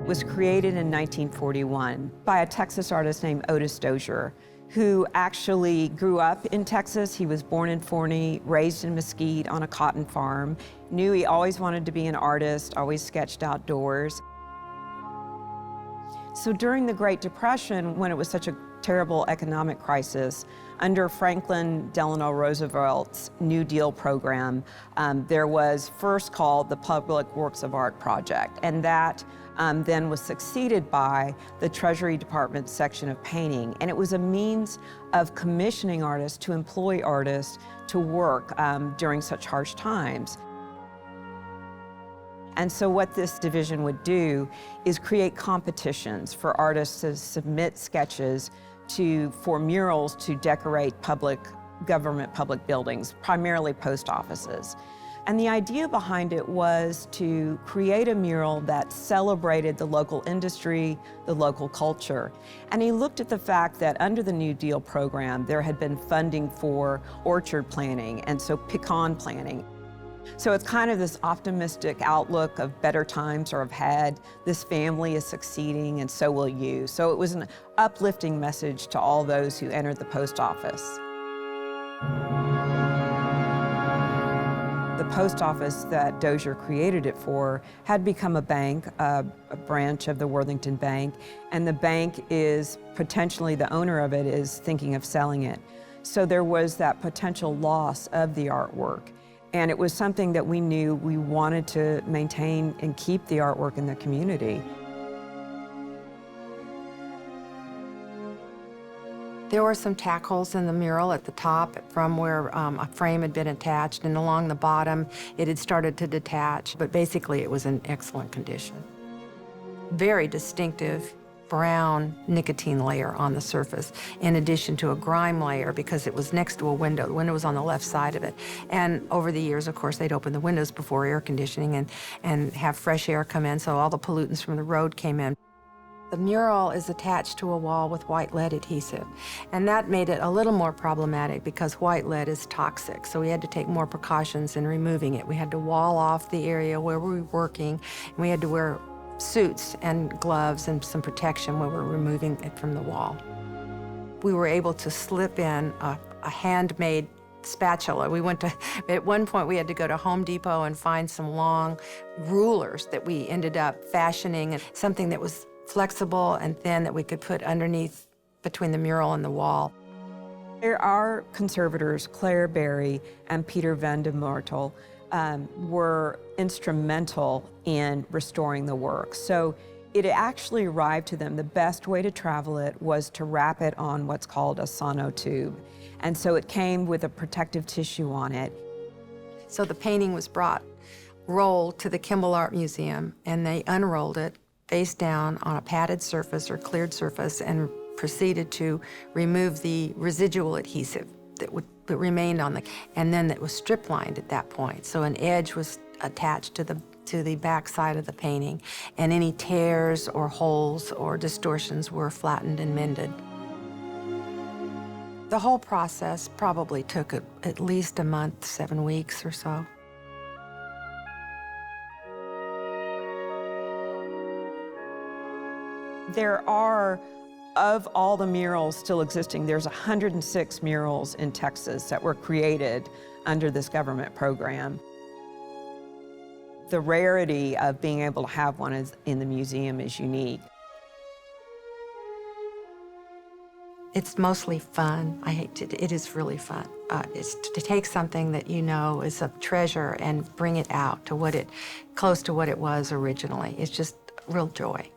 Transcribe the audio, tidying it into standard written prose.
was created in 1941 by a Texas artist named Otis Dozier, who actually grew up in Texas. He was born in Forney, raised in Mesquite on a cotton farm, knew he always wanted to be an artist, always sketched outdoors. So during the Great Depression, when it was such a terrible economic crisis, under Franklin Delano Roosevelt's New Deal program, there was first called the Public Works of Art Project, and that then was succeeded by the Treasury Department section of painting. And it was a means of commissioning artists to employ artists to work during such harsh times. And so what this division would do is create competitions for artists to submit sketches for murals to decorate government public buildings, primarily post offices. And the idea behind it was to create a mural that celebrated the local industry, the local culture. And he looked at the fact that under the New Deal program, there had been funding for orchard planting and so pecan planting. So it's kind of this optimistic outlook of better times are ahead. This family is succeeding and so will you. So it was an uplifting message to all those who entered the post office. The post office that Dozier created it for had become a bank, a branch of the Worthington Bank, and the bank is potentially, the owner of it is thinking of selling it. So there was that potential loss of the artwork. And it was something that we knew we wanted to maintain and keep the artwork in the community. There were some tack holes in the mural at the top from where a frame had been attached, and along the bottom it had started to detach, but basically it was in excellent condition. Very distinctive brown nicotine layer on the surface, in addition to a grime layer because it was next to a window. The window was on the left side of it. And over the years, of course, they'd open the windows before air conditioning and have fresh air come in, so all the pollutants from the road came in. The mural is attached to a wall with white lead adhesive, and that made it a little more problematic because white lead is toxic, so we had to take more precautions in removing it. We had to wall off the area where we were working, and we had to wear suits and gloves and some protection when we were removing it from the wall. We were able to slip in a handmade spatula. At one point we had to go to Home Depot and find some long rulers that we ended up fashioning, and something that was flexible and thin that we could put underneath between the mural and the wall. There are conservators, Claire Berry and Peter Van de Mortel, were instrumental in restoring the work. So it actually arrived to them, the best way to travel it was to wrap it on what's called a sonotube. And so it came with a protective tissue on it. So the painting was rolled to the Kimball Art Museum, and they unrolled it face down on a padded surface or cleared surface and proceeded to remove the residual adhesive that remained on and then it was strip lined at that point. So an edge was attached to the back side of the painting, and any tears or holes or distortions were flattened and mended. The whole process probably took at least a month, 7 weeks or so. There are, of all the murals still existing, there's 106 murals in Texas that were created under this government program. The rarity of being able to have one in the museum is unique. It's mostly fun. It is really fun. It's to take something that you know is a treasure and bring it out to close to what it was originally. It's just real joy.